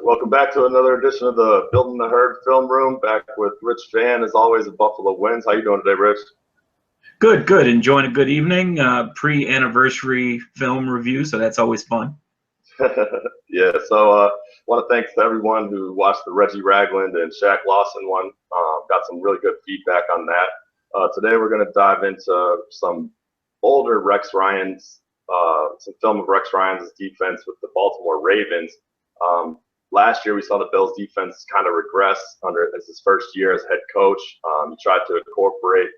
Welcome back to another edition of the Building the Herd Film Room. Back with Rich Fann, as always, at Buffalo Wins. How you doing today, Rich? Good, good. Enjoying a good evening. Pre-anniversary film review, so that's always fun. Yeah, so want to thank everyone who watched the Reggie Ragland and Shaq Lawson one. Got some really good feedback on that. Today we're going to dive into some older Rex Ryan's, some film of Rex Ryan's defense with the Baltimore Ravens. Last year we saw the Bills defense kind of regress under his first year as head coach. He tried to incorporate,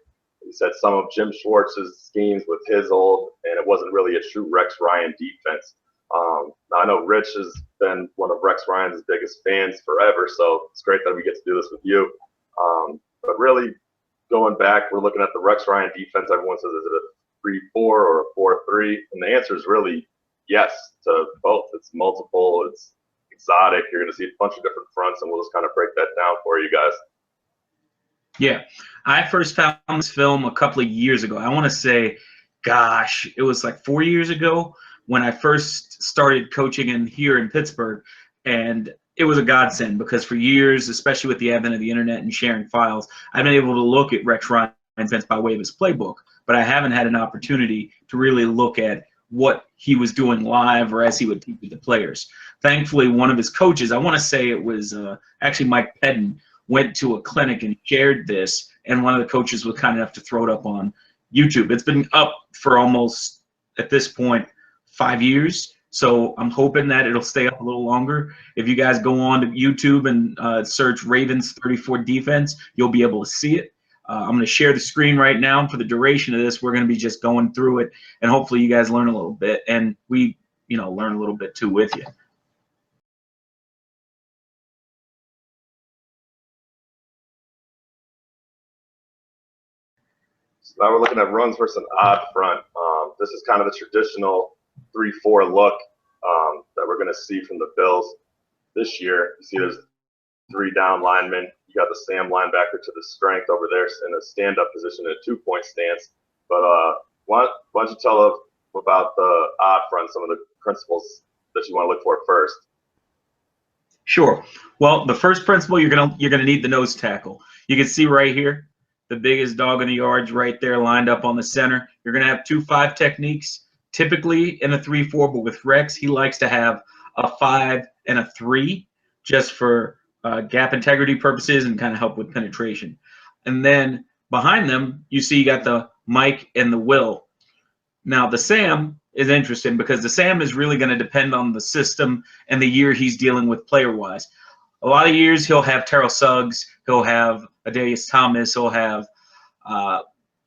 he said, some of Jim Schwartz's schemes with his old, and it wasn't really a true Rex Ryan defense. I know Rich has been one of Rex Ryan's biggest fans forever, so it's great that we get to do this with you. But really, going back, we're looking at the Rex Ryan defense. Everyone says, is it a 3-4 or a 4-3? And the answer is really yes to both. It's multiple, it's exotic. You're going to see a bunch of different fronts, and we'll just kind of break that down for you guys. Yeah, I first found this film a couple of years ago. I want to say, gosh, it was like 4 years ago when I first started coaching here in Pittsburgh, and it was a godsend because for years, especially with the advent of the internet and sharing files, I've been able to look at Rex Ryan's defense by way of his playbook, but I haven't had an opportunity to really look at what he was doing live or as he would teach the players. Thankfully, one of his coaches, I want to say it was actually Mike Pedden, went to a clinic and shared this, and one of the coaches was kind enough to throw it up on YouTube. It's been up for almost, at this point, 5 years, so I'm hoping that it'll stay up a little longer. If you guys go on to YouTube and search Ravens 34 defense, you'll be able to see it. I'm going to share the screen right now. For the duration of this, we're going to be just going through it, and hopefully you guys learn a little bit, and we, learn a little bit too with you. So now we're looking at runs versus an odd front. This is kind of the traditional 3-4 look that we're going to see from the Bills this year. You see there's 3 down linemen. You got the Sam linebacker to the strength over there in a stand-up position in a 2-point stance. But why don't you tell us about the odd front, some of the principles that you want to look for first? Sure. Well, the first principle, you're gonna need the nose tackle. You can see right here, the biggest dog in the yard's right there lined up on the center. You're gonna have 2-5 techniques, typically in a 3-4, but with Rex, he likes to have a 5 and a 3 just for gap integrity purposes and kind of help with penetration. And then behind them, you see you got the Mike and the Will. Now, the Sam is interesting because the Sam is really going to depend on the system and the year he's dealing with player-wise. A lot of years he'll have Terrell Suggs, he'll have Adalius Thomas, he'll have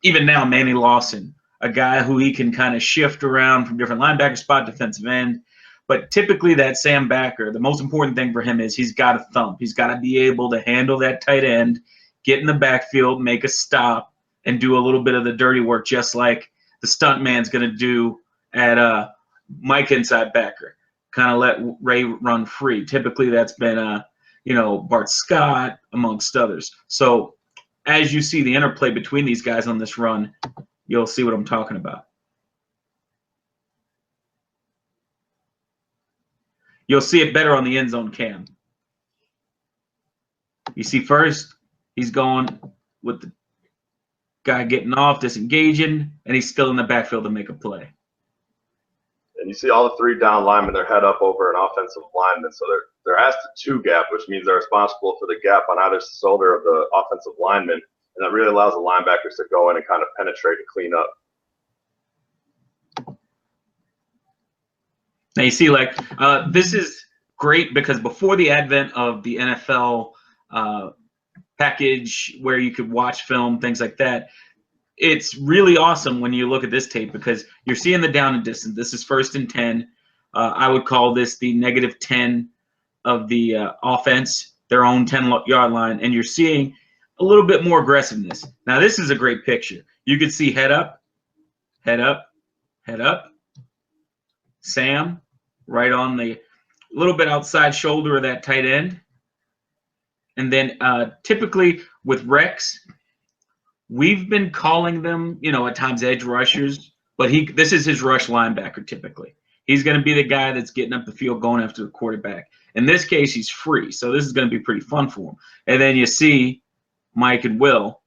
even now Manny Lawson, a guy who he can kind of shift around from different linebacker spot, defensive end. But typically that Sam backer, the most important thing for him is he's got to thump. He's got to be able to handle that tight end, get in the backfield, make a stop, and do a little bit of the dirty work, just like the stunt man's going to do at Mike inside backer. Kind of let Ray run free. Typically that's been, Bart Scott, amongst others. So as you see the interplay between these guys on this run, you'll see what I'm talking about. You'll see it better on the end zone cam. You see first, he's going with the guy getting off, disengaging, and he's still in the backfield to make a play. And you see all the 3 down linemen, they're head up over an offensive lineman, so they're asked to 2 gap, which means they're responsible for the gap on either shoulder of the offensive lineman, and that really allows the linebackers to go in and kind of penetrate and clean up. Now you see, this is great because before the advent of the NFL package where you could watch film, things like that, it's really awesome when you look at this tape because you're seeing the down and distance. This is 1st and 10. I would call this the -10 of the offense, their own 10-yard line, and you're seeing a little bit more aggressiveness. Now this is a great picture. You can see head up, head up, head up. Sam right on the little bit outside shoulder of that tight end. And then typically with Rex, we've been calling them, at times edge rushers, but this is his rush linebacker typically. He's going to be the guy that's getting up the field going after the quarterback. In this case, he's free, so this is going to be pretty fun for him. And then you see Mike and Will,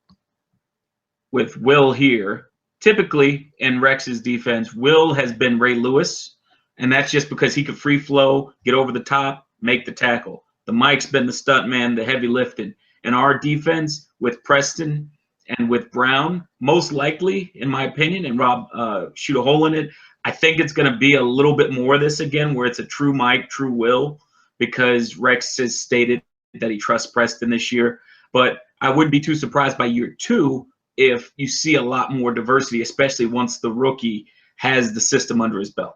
with Will here. Typically, in Rex's defense, Will has been Ray Lewis, and that's just because he could free flow, get over the top, make the tackle. The Mike's been the stunt man, the heavy lifting. In our defense, with Preston and with Brown, most likely, in my opinion, and Rob shoot a hole in it, I think it's going to be a little bit more of this again, where it's a true Mike, true Will, because Rex has stated that he trusts Preston this year. But I wouldn't be too surprised by year 2 if you see a lot more diversity, especially once the rookie has the system under his belt.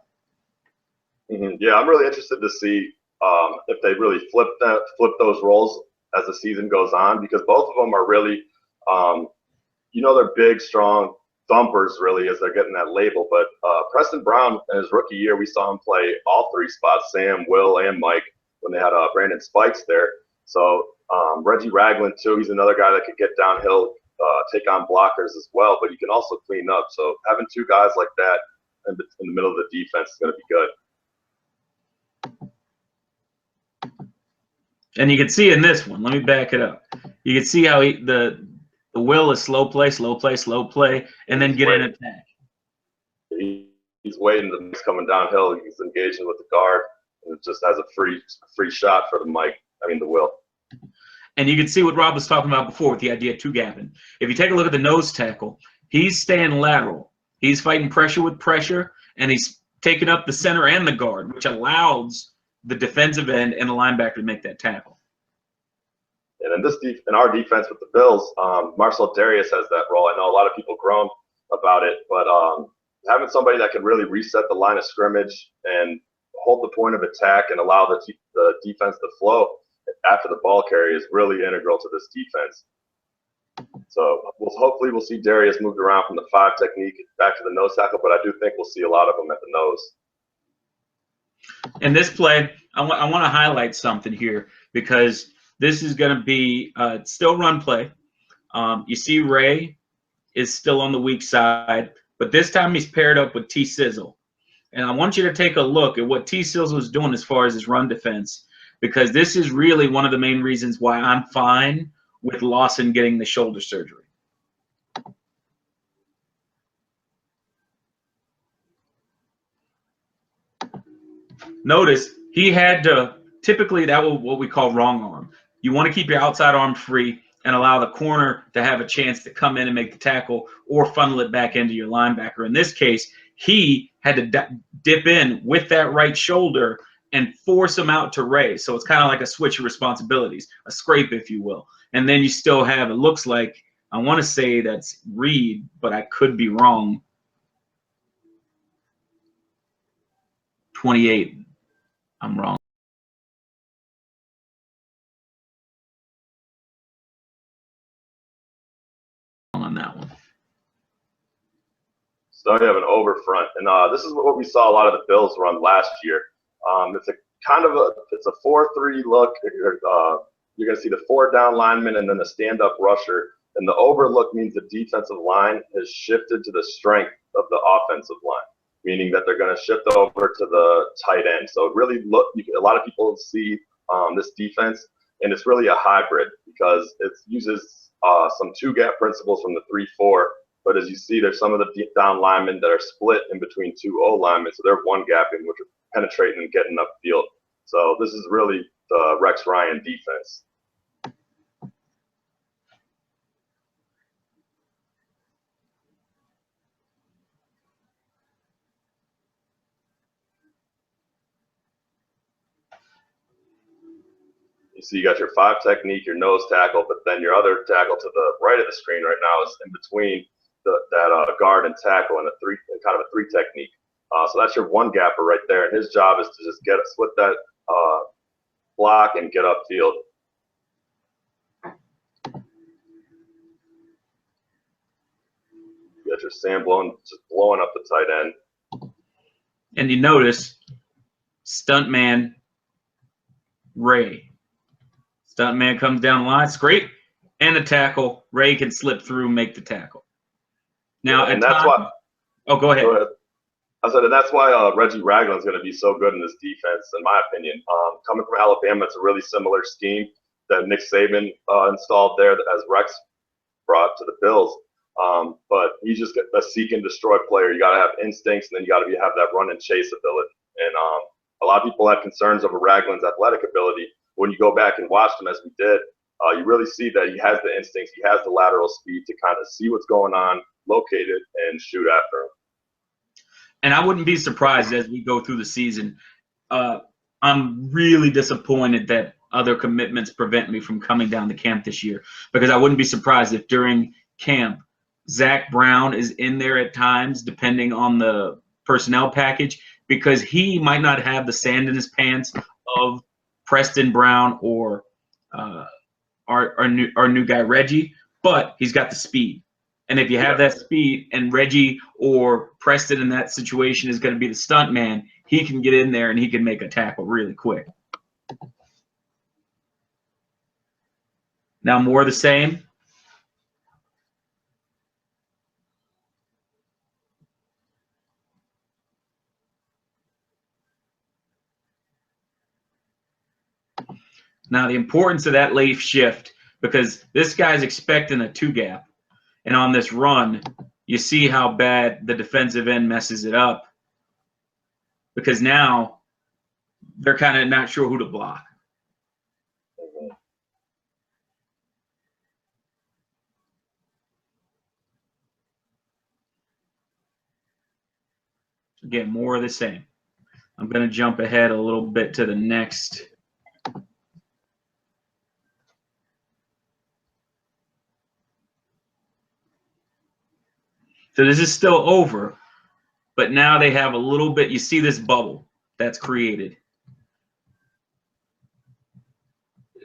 Yeah, I'm really interested to see if they really flip those roles as the season goes on, because both of them are really, they're big, strong thumpers really as they're getting that label. But Preston Brown in his rookie year, we saw him play all 3 spots, Sam, Will, and Mike, when they had Brandon Spikes there. So Reggie Ragland too, he's another guy that could get downhill, take on blockers as well, but he can also clean up. So having 2 guys like that in the middle of the defense is going to be good. And you can see in this one, let me back it up. You can see how the Will is slow play, and then get in attack. He's waiting. The Mike's coming downhill. He's engaging with the guard, and it just has a free shot for the Will. And you can see what Rob was talking about before with the idea of 2-gapping. If you take a look at the nose tackle, he's staying lateral. He's fighting pressure with pressure, and he's taking up the center and the guard, which allows the defensive end and the linebacker to make that tackle. And in our defense with the Bills, Marcel Darius has that role. I know a lot of people groan about it, but having somebody that can really reset the line of scrimmage and hold the point of attack and allow the defense to flow after the ball carry is really integral to this defense. So hopefully we'll see Darius moved around from the 5 technique back to the nose tackle, but I do think we'll see a lot of them at the nose. In this play, I want to highlight something here, because this is going to be still run play. You see Ray is still on the weak side, but this time he's paired up with T-Sizzle. And I want you to take a look at what T-Sizzle is doing as far as his run defense, because this is really one of the main reasons why I'm fine with Lawson getting the shoulder surgery. Notice he had to, typically that was what we call wrong arm. You want to keep your outside arm free and allow the corner to have a chance to come in and make the tackle or funnel it back into your linebacker. In this case, he had to dip in with that right shoulder and force him out to Ray. So it's kind of like a switch of responsibilities, a scrape, if you will. And then you still have, it looks like, I want to say that's Reed, but I could be wrong, 28. I'm wrong on that one. So you have an over front, and this is what we saw a lot of the Bills run last year. It's a 4-3 look. You're going to see the 4 down linemen and then the stand-up rusher. And the overlook means the defensive line has shifted to the strength of the offensive line, meaning that they're going to shift over to the tight end. So really a lot of people see this defense, and it's really a hybrid because it uses some 2-gap principles from the 3-4. But as you see, there's some of the deep down linemen that are split in between 2 O linemen, so they're 1-gapping, which are penetrating and getting upfield. So this is really the Rex Ryan defense. You see, you got your 5 technique, your nose tackle, but then your other tackle to the right of the screen right now is in between that guard and tackle in kind of a 3 technique. So that's your 1-gapper right there, and his job is to just split that block and get upfield. You got your Sam just blowing up the tight end. And you notice stuntman Ray. Stuntman comes down the line, scrape, and the tackle. Ray can slip through, make the tackle. Now, and that's why. Oh, go ahead. I said, and that's why Reggie Ragland's going to be so good in this defense, in my opinion. Coming from Alabama, it's a really similar scheme that Nick Saban installed there as Rex brought to the Bills. But he's just a seek and destroy player. You got to have instincts, and then you got to have that run and chase ability. And a lot of people had concerns over Ragland's athletic ability. When you go back and watch him, as we did, you really see that he has the instincts, he has the lateral speed to kind of see what's going on, locate it, and shoot after him. And I wouldn't be surprised as we go through the season. I'm really disappointed that other commitments prevent me from coming down to camp this year, because I wouldn't be surprised if during camp Zach Brown is in there at times, depending on the personnel package, because he might not have the sand in his pants of Preston Brown or our new guy Reggie, but he's got the speed. And if you have that speed, and Reggie or Preston in that situation is going to be the stunt man, he can get in there and he can make a tackle really quick. Now more of the same. Now the importance of that late shift, because this guy's expecting a two gap. And on this run, you see how bad the defensive end messes it up, because now they're kind of not sure who to block. Again, more of the same. I'm going to jump ahead a little bit to the next. So this is still over, but now they have a little bit. You see this bubble that's created,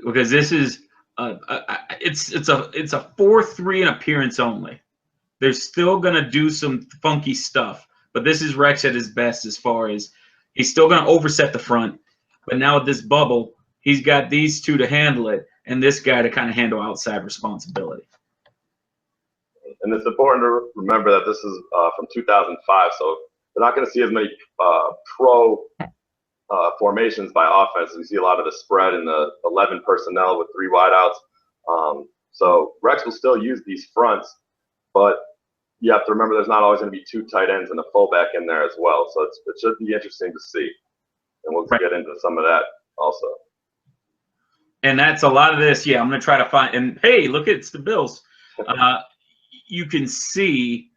because this is it's a 4-3 in appearance only. They're still gonna do some funky stuff, but this is Rex at his best as far as he's still gonna overset the front, but now with this bubble, he's got these two to handle it, and this guy to kind of handle outside responsibility. And it's important to remember that this is from 2005, so they're not going to see as many pro formations by offense. We see a lot of the spread in the 11 personnel with 3 wideouts. So Rex will still use these fronts, but you have to remember there's not always going to be 2 tight ends and a fullback in there as well. So it should be interesting to see, and we'll get into some of that also. And that's a lot of this. Yeah, I'm going to try to find. And hey, look, it's the Bills. You can see,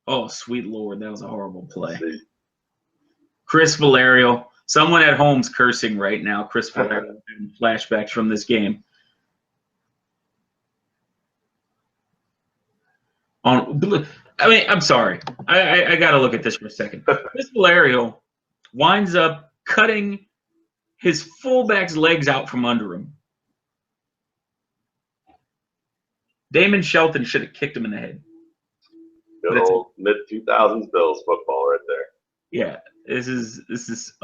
oh, sweet Lord, that was a horrible play. Chris Valerio, someone at home's cursing right now. Chris Valerio, flashbacks from this game. I mean, I'm sorry. I got to look at this for a second. Chris Valerio winds up cutting his fullback's legs out from under him. Damon Shelton should have kicked him in the head. Good old mid-2000s Bills football right there. Yeah, this is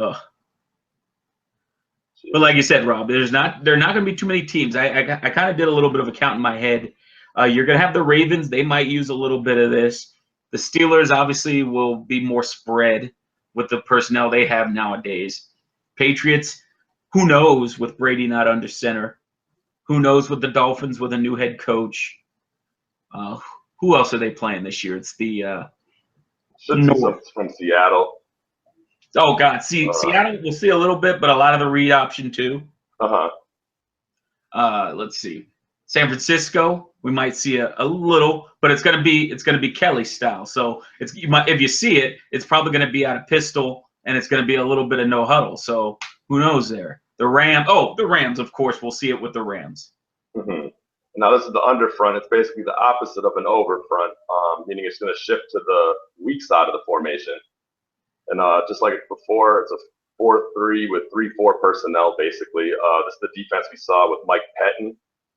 But like you said, Rob, there are not going to be too many teams. I kind of did a little bit of a count in my head. You're going to have the Ravens. They might use a little bit of this. The Steelers obviously will be more spread with the personnel they have nowadays. Patriots, who knows with Brady not under center. Who knows with the Dolphins with a new head coach? Who else are they playing this year? It's the North. From Seattle. Oh God, Seattle we'll see a little bit, but a lot of the read option too. Let's see, San Francisco. We might see a little, but it's gonna be Kelly style. So if you see it, it's probably gonna be out of pistol, and it's gonna be a little bit of no huddle. So who knows there? The Rams, of course, we'll see it with the Rams. Now this is the under front. It's basically the opposite of an over front, meaning it's going to shift to the weak side of the formation. And just like before, it's a 4-3 with 3-4 personnel, basically. This is the defense we saw with Mike Pettin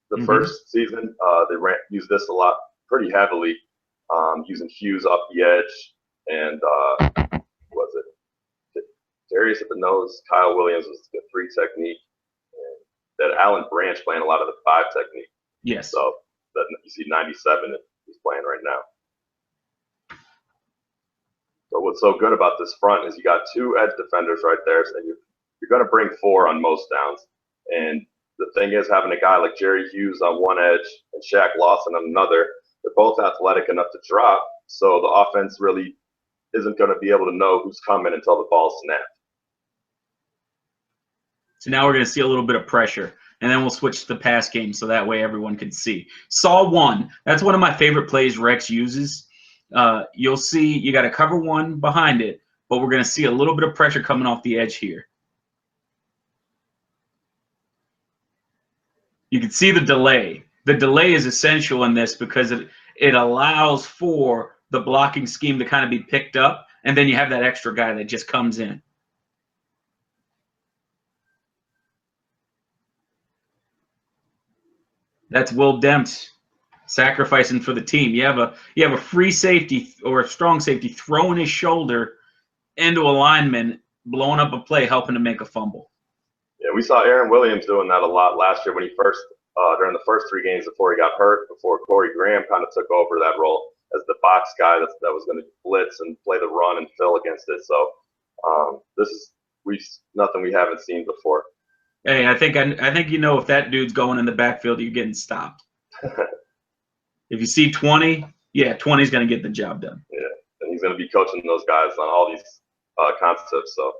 the first season. They used this a lot, pretty heavily, using Hughes up the edge, and was it Darius at the nose? Kyle Williams was the 3 technique, and that Alan Branch playing a lot of the 5 technique. Yes. So that you see 97 he's playing right now. So what's so good about this front is you got 2 edge defenders right there, so you're going to bring 4 on most downs. And the thing is, having a guy like Jerry Hughes on one edge and Shaq Lawson on another, they're both athletic enough to drop, so the offense really isn't going to be able to know who's coming until the ball's snapped. So now we're going to see a little bit of pressure, and then we'll switch to the pass game so that way everyone can see. Saw 1. That's one of my favorite plays Rex uses. You'll see you got to cover 1 behind it, but we're going to see a little bit of pressure coming off the edge here. You can see the delay. The delay is essential in this because it allows for the blocking scheme to kind of be picked up, and then you have that extra guy that just comes in. That's Will Demps sacrificing for the team. You have a free safety or a strong safety throwing his shoulder into a lineman, blowing up a play, helping to make a fumble. Yeah, we saw Aaron Williams doing that a lot last year when he first during the first 3 games before he got hurt, before Corey Graham kind of took over that role as the box guy that was going to blitz and play the run and fill against it. So this is nothing we haven't seen before. Hey, I think if that dude's going in the backfield, you're getting stopped. If you see 20, yeah, 20 is going to get the job done. Yeah, and he's going to be coaching those guys on all these concepts. So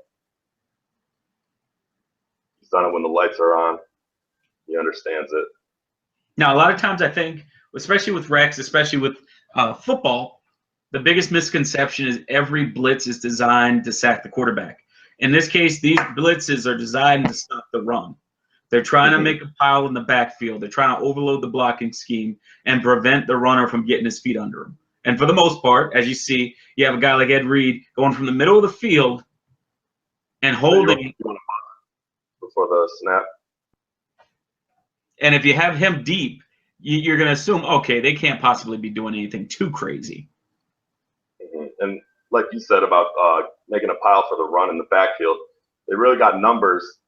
he's done it when the lights are on. He understands it. Now, a lot of times I think, especially with Rex, especially with football, the biggest misconception is every blitz is designed to sack the quarterback. In this case, these blitzes are designed to stop the run. They're trying to make a pile in the backfield. They're trying to overload the blocking scheme and prevent the runner from getting his feet under him. And for the most part, as you see, you have a guy like Ed Reed going from the middle of the field and holding. Before the snap. And if you have him deep, you're going to assume, okay, they can't possibly be doing anything too crazy. And like you said about making a pile for the run in the backfield, they really got numbers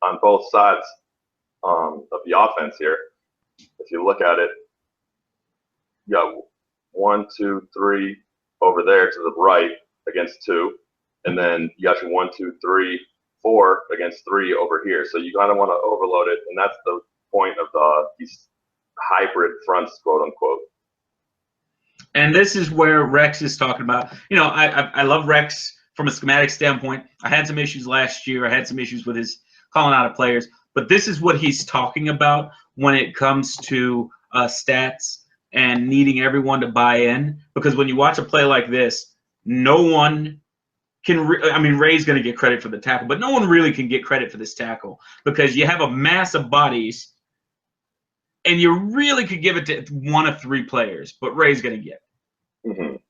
on both sides of the offense here. If you look at it, you got 1, 2, 3 over there to the right against 2, and then you got your 1, 2, 3, 4 against 3 over here. So you kind of want to overload it, and that's the point of these hybrid fronts, quote unquote. And this is where Rex is talking about. I love Rex from a schematic standpoint. I had some issues last year. I had some issues with his calling out of players. But this is what he's talking about when it comes to stats and needing everyone to buy in. Because when you watch a play like this, no one can Ray's going to get credit for the tackle, but no one really can get credit for this tackle because you have a mass of bodies and you really could give it to 1 of 3 players, but Ray's going to get it.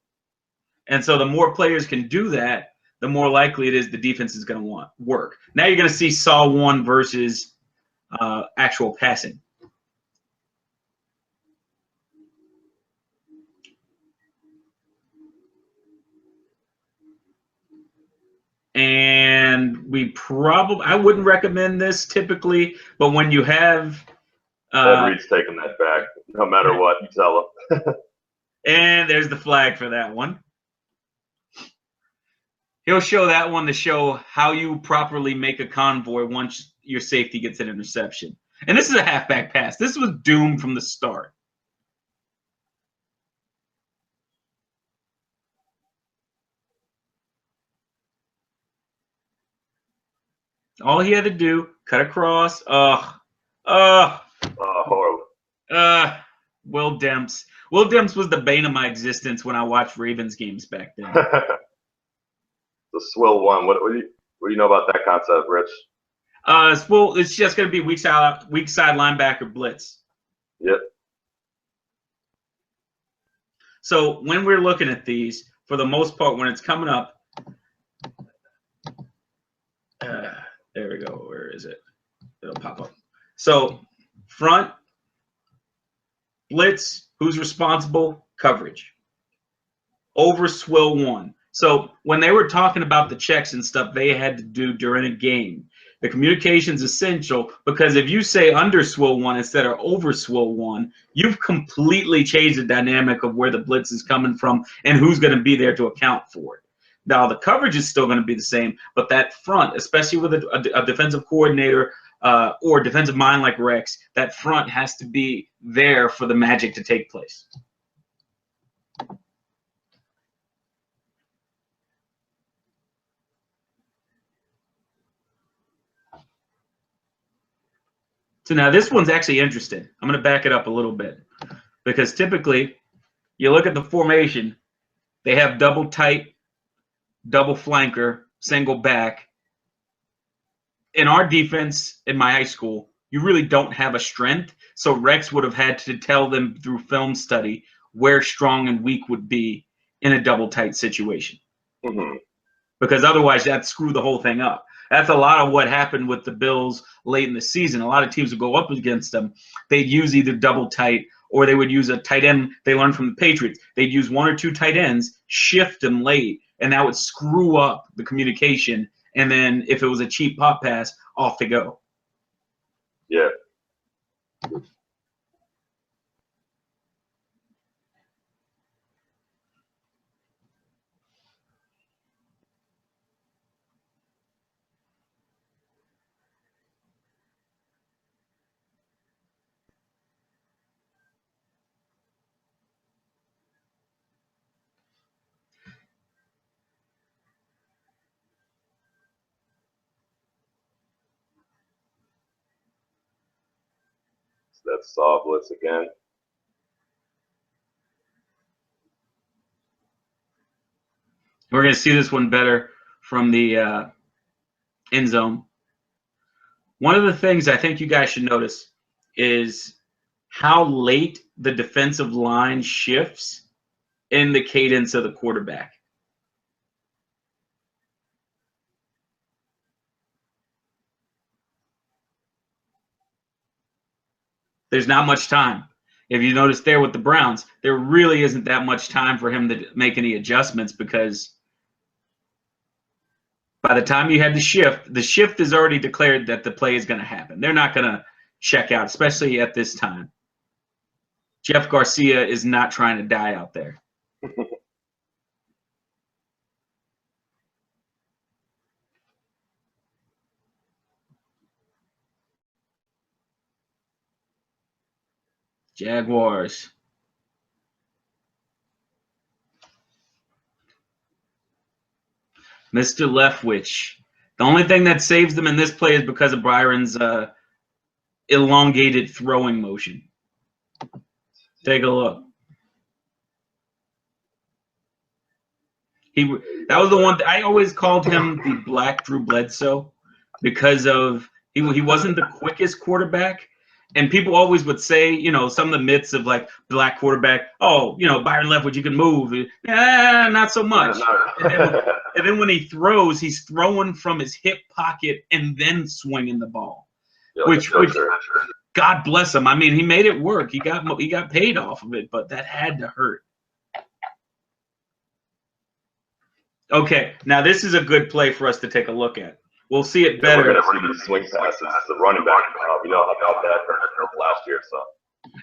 And so the more players can do that, the more likely it is the defense is going to work. Now you're going to see Saw 1 versus actual passing. And I wouldn't recommend this typically, but when you have Ed Reed's taking that back, no matter what you tell him. And there's the flag for that one. He'll show that one to show how you properly make a convoy once your safety gets an interception. And this is a halfback pass. This was doomed from the start. All he had to do, cut across. Horrible. Will Demps. Will Demps was the bane of my existence when I watched Ravens games back then. The swill 1. What do you know about that concept, Rich? It's just going to be weak side linebacker blitz. Yep. So when we're looking at these, for the most part, when it's coming up, there we go. Where is it? It'll pop up. So front, blitz, who's responsible? Coverage. Over swill 1. So when they were talking about the checks and stuff they had to do during a game, the communication's essential because if you say under swill 1 instead of over swill 1, you've completely changed the dynamic of where the blitz is coming from and who's going to be there to account for it. Now the coverage is still going to be the same, but that front, especially with a defensive coordinator or defensive mind like Rex, that front has to be there for the magic to take place. So now this one's actually interesting. I'm going to back it up a little bit because typically you look at the formation, they have double tight, double flanker, single back. In our defense in my high school, you really don't have a strength. So Rex would have had to tell them through film study where strong and weak would be in a double tight situation. Mm-hmm. Because otherwise that'd screw the whole thing up. That's a lot of what happened with the Bills late in the season. A lot of teams would go up against them. They'd use either double tight or they would use a tight end. They learned from the Patriots. They'd use one or two tight ends, shift them late, and that would screw up the communication. And then if it was a cheap pop pass, off they go. Yeah. So that's saw blitz again. We're going to see this one better from the end zone. One of the things I think you guys should notice is how late the defensive line shifts in the cadence of the quarterback. There's not much time. If you notice there with the Browns, there really isn't that much time for him to make any adjustments because by the time you had the shift is already declared that the play is going to happen. They're not going to check out, especially at this time. Jeff Garcia is not trying to die out there. Jaguars. Mr. Leftwich. The only thing that saves them in this play is because of Byron's elongated throwing motion. Take a look. That was the one I always called him the Black Drew Bledsoe because of he wasn't the quickest quarterback. And people always would say, you know, some of the myths of like black quarterback, oh, you know, Byron Leftwich, you can move. Not so much. And then when he throws, he's throwing from his hip pocket and then swinging the ball, which God bless him. I mean, he made it work. He got paid off of it, but that had to hurt. Okay, now this is a good play for us to take a look at. We'll see it better. We're going to see these swing passes. The running back, we know how that hurt last year. So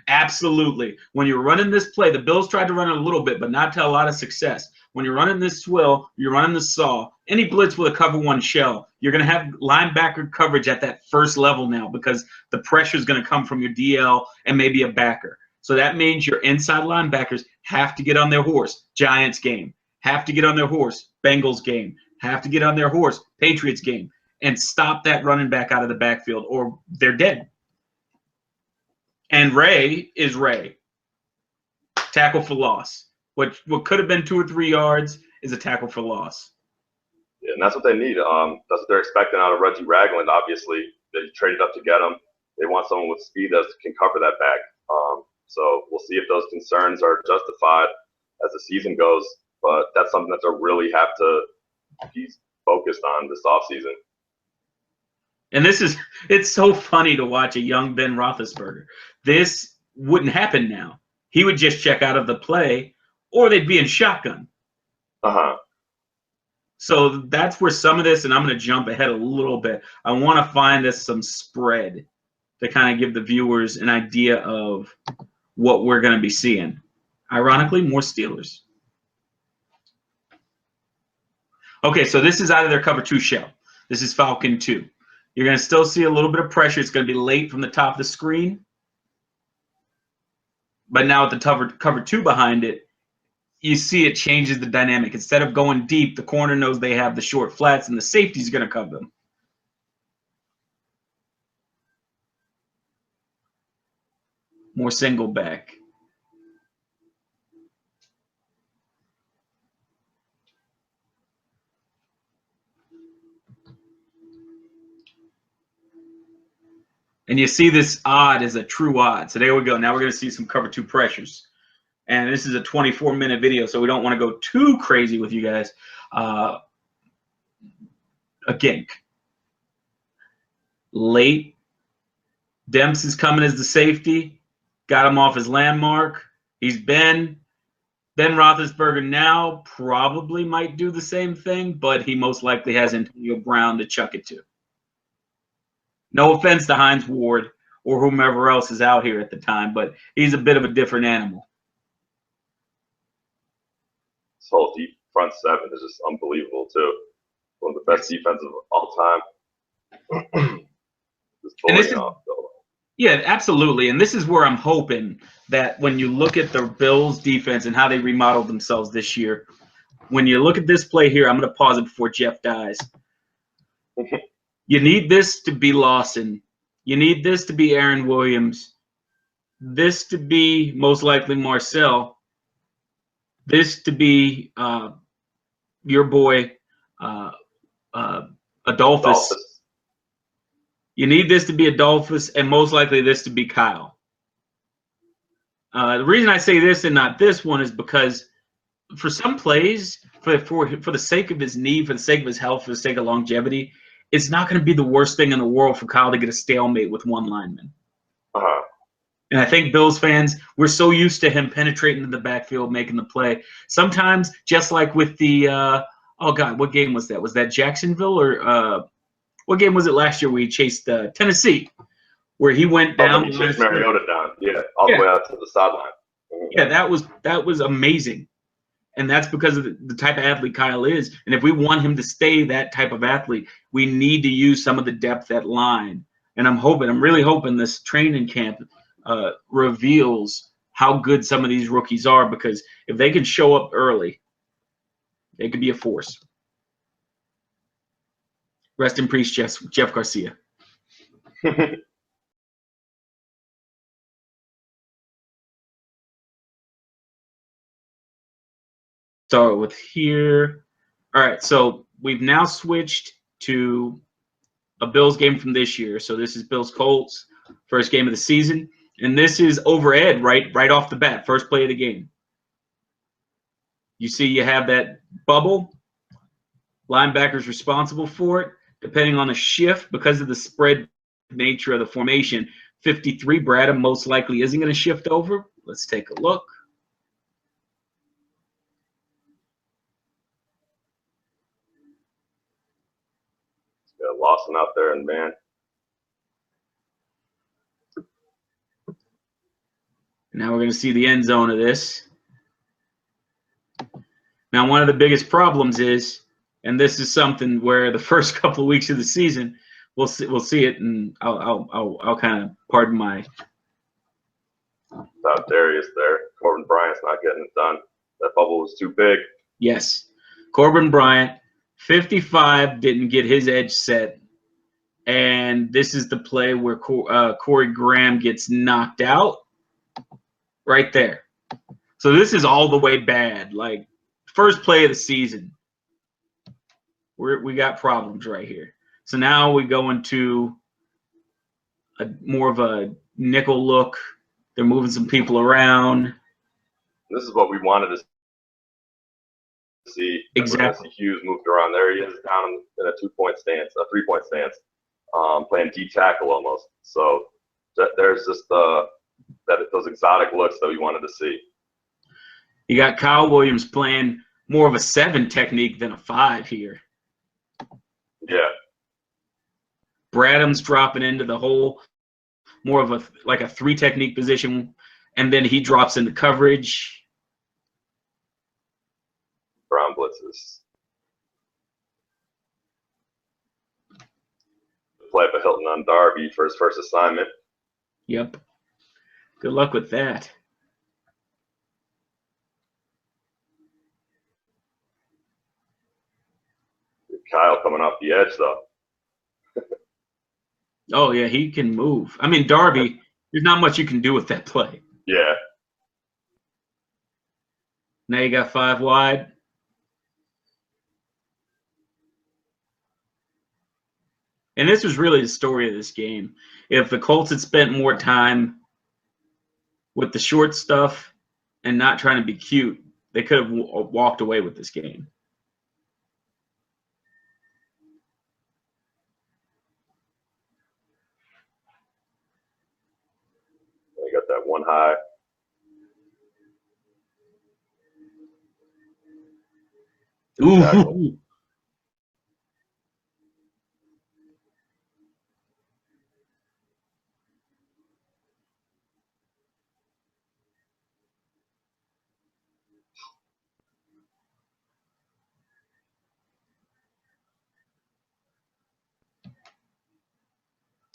absolutely. When you're running this play, the Bills tried to run it a little bit, but not to a lot of success. When you're running this swill, you're running the saw, any blitz with a cover one shell, you're going to have linebacker coverage at that first level now because the pressure is going to come from your DL and maybe a backer. So that means your inside linebackers have to get on their horse. Giants game. Have to get on their horse. Bengals game. Have to get on their horse. Patriots game. And stop that running back out of the backfield or they're dead. And Ray is Ray. Tackle for loss. What could have been 2 or 3 yards is a tackle for loss. Yeah, and that's what they need. That's what they're expecting out of Reggie Ragland. Obviously, they traded up to get him. They want someone with speed that can cover that back. So we'll see if those concerns are justified as the season goes. But that's something that they'll really have to be focused on this offseason. And it's so funny to watch a young Ben Roethlisberger. This wouldn't happen now. He would just check out of the play, or they'd be in shotgun. So that's where some of this, and I'm going to jump ahead a little bit. I want to find us some spread to kind of give the viewers an idea of what we're going to be seeing. Ironically, more Steelers. Okay, so this is out of their cover 2 shell. This is Falcon 2. You're going to still see a little bit of pressure. It's going to be late from the top of the screen. But now with the cover 2 behind it, you see it changes the dynamic. Instead of going deep, the corner knows they have the short flats, and the safety's going to cover them. More single back. And you see this odd is a true odd. So there we go. Now we're going to see some cover 2 pressures. And this is a 24-minute video, so we don't want to go too crazy with you guys. Again, late. Demps is coming as the safety. Got him off his landmark. He's Ben. Ben Roethlisberger now probably might do the same thing, but he most likely has Antonio Brown to chuck it to. No offense to Hines Ward or whomever else is out here at the time, but he's a bit of a different animal. This whole deep front seven is just unbelievable too. One of the best defenses of all time. Just pulling off. Yeah, absolutely. And this is where I'm hoping that when you look at the Bills defense and how they remodeled themselves this year, when you look at this play here, I'm going to pause it before Jeff dies. You need this to be Lawson. You need this to be Aaron Williams. This to be most likely Marcel. This to be your boy Adolphus. You need this to be Adolphus, and most likely this to be Kyle. The reason I say this and not this one is because for some plays, for the sake of his knee, for the sake of his health, for the sake of longevity, it's not going to be the worst thing in the world for Kyle to get a stalemate with one lineman. And I think Bills fans, we're so used to him penetrating in the backfield, making the play. Sometimes, just like with the oh God, what game was that? Was that Jacksonville or what game was it last year where he chased Tennessee, where he went down? He chased Mariota down, all the way out to the sideline. Yeah, that was amazing, and that's because of the type of athlete Kyle is. And if we want him to stay that type of athlete, we need to use some of the depth at line. And I'm really hoping this training camp reveals how good some of these rookies are, because if they can show up early, they could be a force. Rest in peace, Jeff Garcia. Start with here. All right, so we've now switched to a Bills game from this year. So this is Bills Colts, first game of the season, and this is over Ed right off the bat, first play of the game. You see, you have that bubble. Linebackers responsible for it. Depending on the shift, because of the spread nature of the formation, 53 Bradham most likely isn't going to shift over. Let's take a look. Got Lawson out there, and man. Now we're going to see the end zone of this. Now, one of the biggest problems is, and this is something where the first couple of weeks of the season, we'll see it, and I'll kind of pardon my. Without Darius there, Corbin Bryant's not getting it done. That bubble was too big. Yes, Corbin Bryant, 55, didn't get his edge set, and this is the play where Corey Graham gets knocked out. Right there. So this is all the way bad. Like, first play of the season. We got problems right here. So now we go into more of a nickel look. They're moving some people around. This is what we wanted to see. Exactly. Hughes moved around. There he is, down in a 2-point stance, a 3-point stance, playing D tackle almost. So there's just those exotic looks that we wanted to see. You got Kyle Williams playing more of a 7 technique than a 5 here. Yeah. Bradham's dropping into the hole, more of a 3 technique position, and then he drops into coverage. Brown blitzes. play for Hilton on Darby for his first assignment. Yep. Good luck with that. Kyle coming off the edge, though. Oh, yeah, he can move. I mean, Darby, there's not much you can do with that play. Yeah. Now you got 5 wide. And this was really the story of this game. If the Colts had spent more time with the short stuff and not trying to be cute, they could have walked away with this game. They got that one high. Ooh.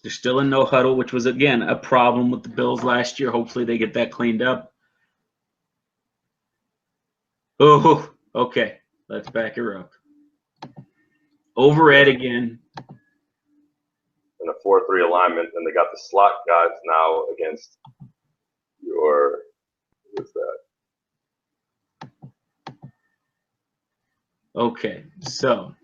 They're still in no huddle, which was, again, a problem with the Bills last year. Hopefully they get that cleaned up. Oh, okay. Let's back her up. Over Ed again. In a 4-3 alignment, and they got the slot guys now against your, what's that? Okay, so.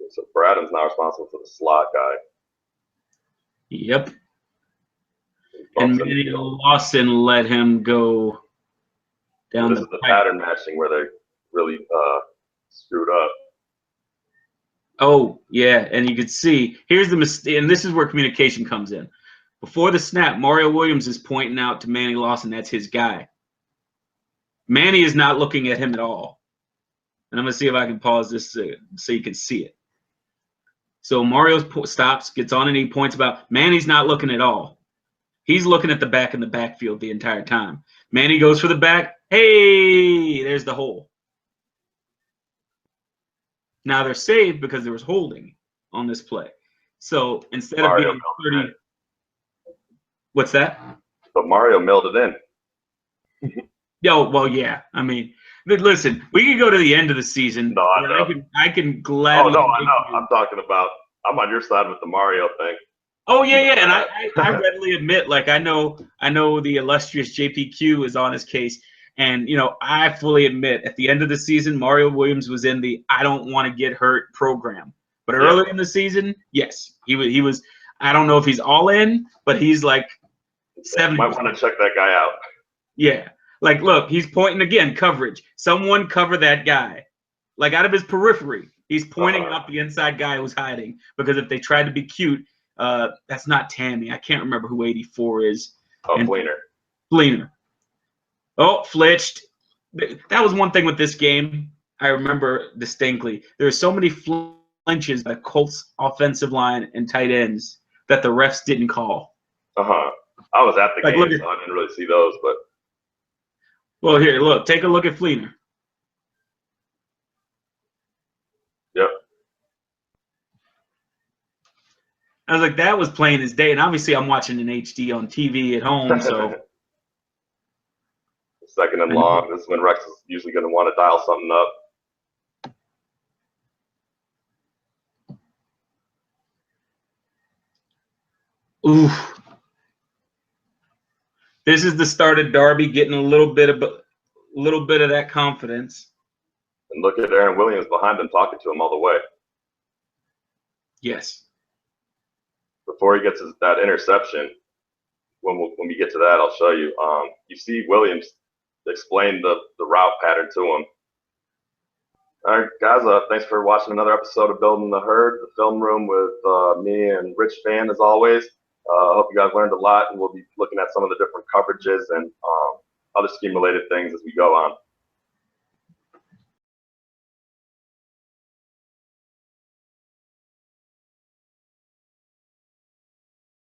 So Braden's now responsible for the slot guy. Yep. And Manny Lawson let him go down this is the pattern matching where they really screwed up. Oh, yeah, and you could see, here's the mistake, and this is where communication comes in. Before the snap, Mario Williams is pointing out to Manny Lawson that's his guy. Manny is not looking at him at all. And I'm going to see if I can pause this so you can see it. So Mario stops, gets on, and he points about Manny's not looking at all. He's looking at the back in the backfield the entire time. Manny goes for the back. Hey, there's the hole. Now they're saved because there was holding on this play. So instead of being 30, what's that? But Mario milled it in. Yo, well, yeah. I mean, listen, we can go to the end of the season. No, I know. I can gladly. Oh no, I know. I'm talking about. I'm on your side with the Mario thing. Oh yeah, and I readily admit, like I know the illustrious JPQ is on his case, and I fully admit at the end of the season, Mario Williams was in the I don't want to get hurt program. But early in the season, yes, he was. I don't know if he's all in, but he's like 70%. Might want to check that guy out. Yeah, like look, he's pointing again. Coverage. Someone cover that guy. Like out of his periphery, he's pointing up the inside guy who's hiding because if they tried to be cute. That's not Tammy. I can't remember who 84 is. Oh, Fleener. Fleener. Oh, flitched. That was one thing with this game I remember distinctly. There were so many flinches by Colts offensive line and tight ends that the refs didn't call. I was at the game, so I didn't really see those. But well, here, look. Take a look at Fleener. Yep. I was like, that was plain as day. And obviously I'm watching in HD on TV at home, so. Second and long. This is when Rex is usually going to want to dial something up. Oof. This is the start of Darby getting a little bit of that confidence. And look at Aaron Williams behind him talking to him all the way. Yes. Before he gets that interception, when we get to that, I'll show you. You see Williams explain the route pattern to him. All right, guys, thanks for watching another episode of Building the Herd, the film room with me and Rich Fann, as always. I hope you guys learned a lot, and we'll be looking at some of the different coverages and other scheme-related things as we go on.